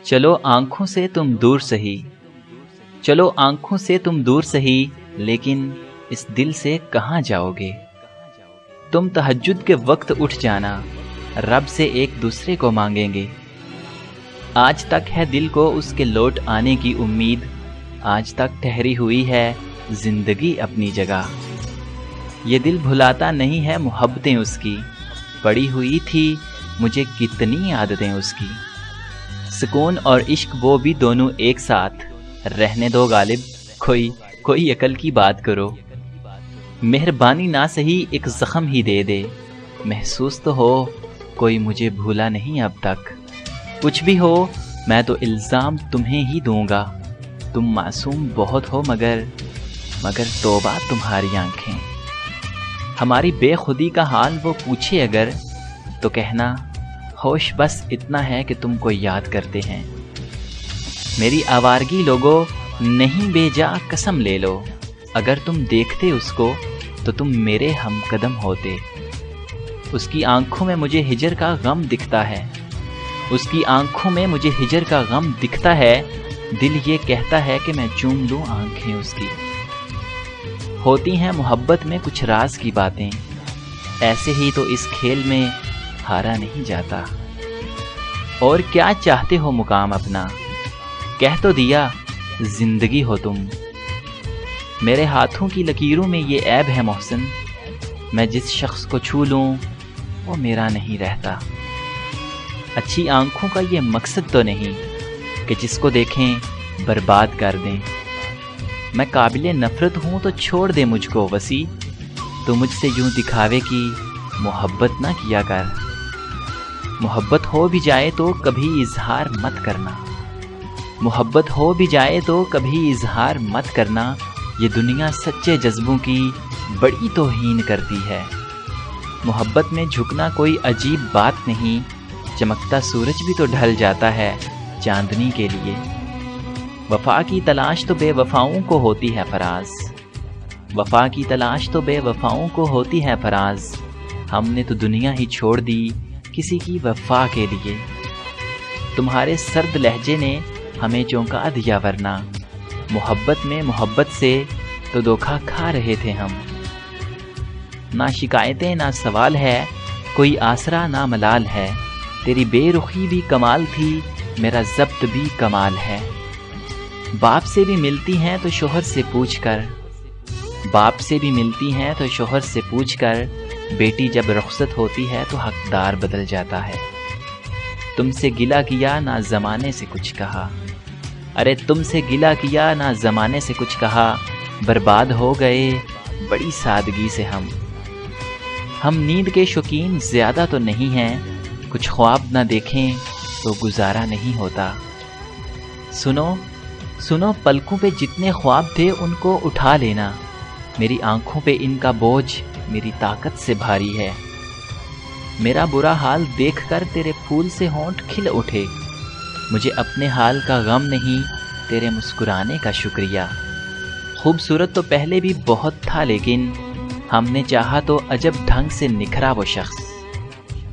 चलो आंखों से तुम दूर सही, चलो आंखों से तुम दूर सही, लेकिन इस दिल से कहाँ जाओगे। तुम तहज्जुद के वक्त उठ जाना, रब से एक दूसरे को मांगेंगे। आज तक है दिल को उसके लौट आने की उम्मीद, आज तक ठहरी हुई है जिंदगी अपनी जगह। ये दिल भुलाता नहीं है मोहब्बतें उसकी, पड़ी हुई थी मुझे कितनी आदतें उसकी। सुकून और इश्क वो भी दोनों एक साथ, रहने दो गालिब कोई अकल की बात करो। मेहरबानी ना सही एक जख्म ही दे दे, महसूस तो हो कोई मुझे भूला नहीं अब तक। कुछ भी हो मैं तो इल्ज़ाम तुम्हें ही दूंगा, तुम मासूम बहुत हो मगर तौबा तुम्हारी आंखें। हमारी बेखुदी का हाल वो पूछे अगर, तो कहना होश बस इतना है कि तुमको याद करते हैं। मेरी आवारगी लोगों नहीं बेजा कसम ले लो, अगर तुम देखते उसको तो तुम मेरे हमकदम होते। उसकी आंखों में मुझे हिजर का गम दिखता है, उसकी आंखों में मुझे हिजर का गम दिखता है। दिल ये कहता है कि मैं चूम लूं आंखें उसकी। होती हैं मोहब्बत में कुछ राज की बातें, ऐसे ही तो इस खेल में हारा नहीं जाता। और क्या चाहते हो मुकाम अपना, कह तो दिया जिंदगी हो तुम। मेरे हाथों की लकीरों में ये ऐब है मोहसिन, मैं जिस शख्स को छू लूं वो मेरा नहीं रहता। अच्छी आंखों का ये मकसद तो नहीं कि जिसको देखें बर्बाद कर दें। मैं काबिले नफरत हूं तो छोड़ दे मुझको वसी, तो मुझसे यूं दिखावे की मोहब्बत ना किया कर। मोहब्बत हो भी जाए तो कभी इजहार मत करना, मोहब्बत हो भी जाए तो कभी इजहार मत करना। ये दुनिया सच्चे जज्बों की बड़ी तौहीन करती है। मोहब्बत में झुकना कोई अजीब बात नहीं, चमकता सूरज भी तो ढल जाता है चांदनी के लिए। वफा की तलाश तो बेवफाओं को होती है फराज, वफा की तलाश तो बेवफाओं को होती है फराज। हमने तो दुनिया ही छोड़ दी किसी की वफा के लिए। तुम्हारे सर्द लहजे ने हमें चौंका दिया, वरना मोहब्बत में मोहब्बत से तो धोखा खा रहे थे हम। ना शिकायतें ना सवाल है, कोई आसरा ना मलाल है। तेरी बेरुखी भी कमाल थी, मेरा ज़ब्त भी कमाल है। बाप से भी मिलती हैं तो शोहर से पूछ कर, बाप से भी मिलती हैं तो शोहर से पूछ कर। बेटी जब रुखसत होती है तो हकदार बदल जाता है। तुमसे गिला किया ना ज़माने से कुछ कहा, अरे तुमसे गिला किया ना ज़माने से कुछ कहा। बर्बाद हो गए बड़ी सादगी से हम नींद के शौकीन ज़्यादा तो नहीं हैं, कुछ ख्वाब ना देखें तो गुजारा नहीं होता। सुनो पलकों पे जितने ख्वाब थे उनको उठा लेना, मेरी आंखों पे इनका बोझ मेरी ताकत से भारी है। मेरा बुरा हाल देखकर तेरे फूल से होंठ खिल उठे, मुझे अपने हाल का गम नहीं तेरे मुस्कुराने का शुक्रिया। खूबसूरत तो पहले भी बहुत था, लेकिन हमने चाहा तो अजब ढंग से निखरा वो शख्स।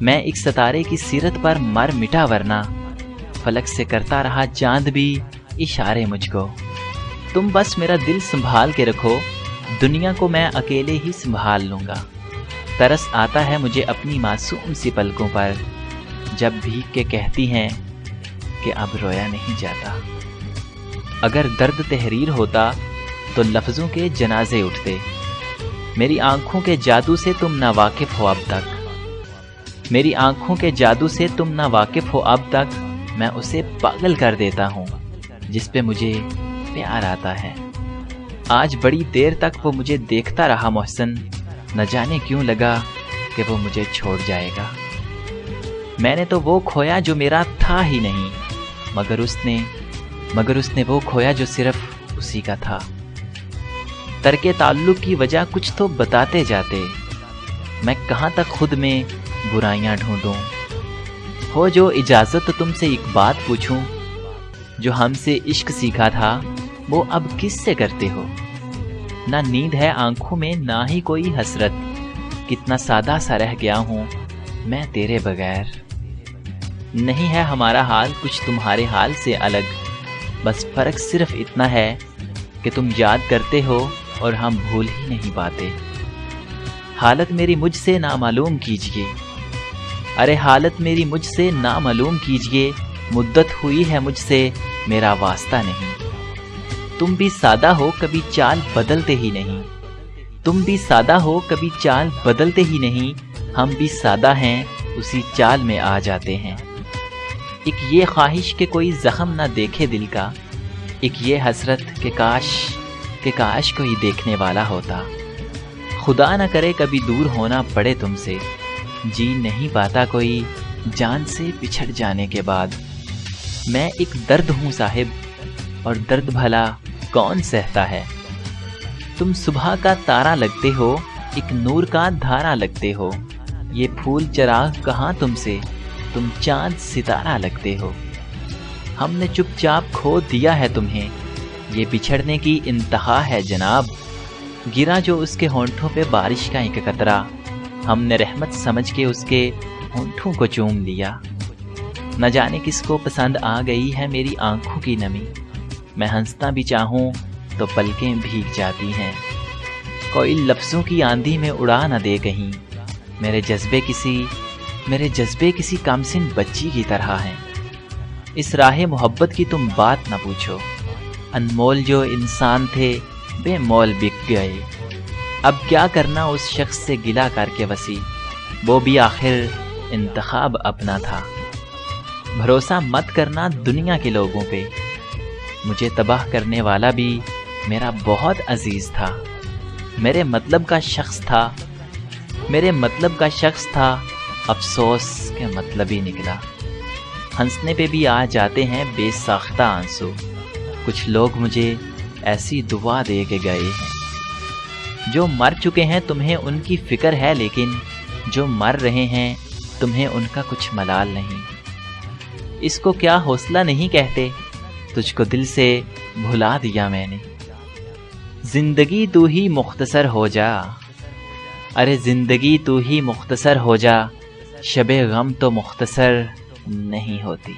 मैं एक सितारे की सीरत पर मर मिटा, वरना फलक से करता रहा चांद भी इशारे मुझको। तुम बस मेरा दिल संभाल के रखो, दुनिया को मैं अकेले ही संभाल लूँगा। तरस आता है मुझे अपनी मासूम सी पलकों पर, जब भीग के कहती हैं कि अब रोया नहीं जाता। अगर दर्द तहरीर होता तो लफ्ज़ों के जनाजे उठते। मेरी आंखों के जादू से तुम ना वाकिफ़ हो अब तक, मेरी आंखों के जादू से तुम ना वाकिफ़ हो अब तक। मैं उसे पागल कर देता हूँ जिस पे मुझे प्यार आता है। आज बड़ी देर तक वो मुझे देखता रहा मोहसिन, न जाने क्यों लगा कि वो मुझे छोड़ जाएगा। मैंने तो वो खोया जो मेरा था ही नहीं, मगर उसने वो खोया जो सिर्फ उसी का था। तर्के ताल्लुक की वजह कुछ तो बताते जाते, मैं कहाँ तक खुद में बुराइयां ढूंढूं। हो जो इजाज़त तो तुमसे एक बात पूछूं, जो हमसे इश्क सीखा था वो अब किससे करते हो। ना नींद है आंखों में ना ही कोई हसरत, कितना सादा सा रह गया हूँ मैं तेरे बगैर। نہیں ہے ہمارا حال کچھ تمہارے حال سے الگ، بس فرق صرف اتنا ہے کہ تم یاد کرتے ہو اور ہم بھول ہی نہیں پاتے۔ حالت میری مجھ سے نامعلوم کیجئے، ارے حالت میری مجھ سے نامعلوم کیجئے، مدت ہوئی ہے مجھ سے میرا واسطہ نہیں۔ تم بھی سادہ ہو کبھی چال بدلتے ہی نہیں، تم بھی سادہ ہو کبھی چال بدلتے ہی نہیں، ہم بھی سادہ ہیں اسی چال میں آ جاتے ہیں۔ ایک یہ خواہش کہ کوئی زخم نہ دیکھے دل کا، ایک یہ حسرت کہ کاش کوئی دیکھنے والا ہوتا۔ خدا نہ کرے کبھی دور ہونا پڑے تم سے، جی نہیں پاتا کوئی جان سے بچھڑ جانے کے بعد۔ میں ایک درد ہوں صاحب، اور درد بھلا کون سہتا ہے۔ تم صبح کا تارا لگتے ہو، ایک نور کا دھارا لگتے ہو، یہ پھول چراغ کہاں تم سے، تم چاند ستارہ لگتے ہو۔ ہم نے چپ چاپ کھو دیا ہے تمہیں، یہ بچھڑنے کی انتہا ہے جناب۔ گرا جو اس کے ہونٹوں پہ بارش کا ایک قطرہ، ہم نے رحمت سمجھ کے اس کے ہونٹوں کو چوم لیا۔ نہ جانے کس کو پسند آ گئی ہے میری آنکھوں کی نمی، میں ہنستا بھی چاہوں تو پلکیں بھیگ جاتی ہیں۔ کوئی لفظوں کی آندھی میں اڑا نہ دے کہیں، میرے جذبے کسی کامسن بچی کی طرح ہیں۔ اس راہ محبت کی تم بات نہ پوچھو، انمول جو انسان تھے بے مول بک گئے۔ اب کیا کرنا اس شخص سے گلہ کر کے وسیع، وہ بھی آخر انتخاب اپنا تھا۔ بھروسہ مت کرنا دنیا کے لوگوں پہ، مجھے تباہ کرنے والا بھی میرا بہت عزیز تھا۔ میرے مطلب کا شخص تھا، افسوس کے مطلب ہی نکلا۔ ہنسنے پہ بھی آ جاتے ہیں بے ساختہ آنسو، کچھ لوگ مجھے ایسی دعا دے کے گئے ہیں۔ جو مر چکے ہیں تمہیں ان کی فکر ہے، لیکن جو مر رہے ہیں تمہیں ان کا کچھ ملال نہیں۔ اس کو کیا حوصلہ نہیں کہتے، تجھ کو دل سے بھلا دیا میں نے۔ زندگی تو ہی مختصر ہو جا، ارے زندگی تو ہی مختصر ہو جا، شب غم تو مختصر نہیں ہوتی۔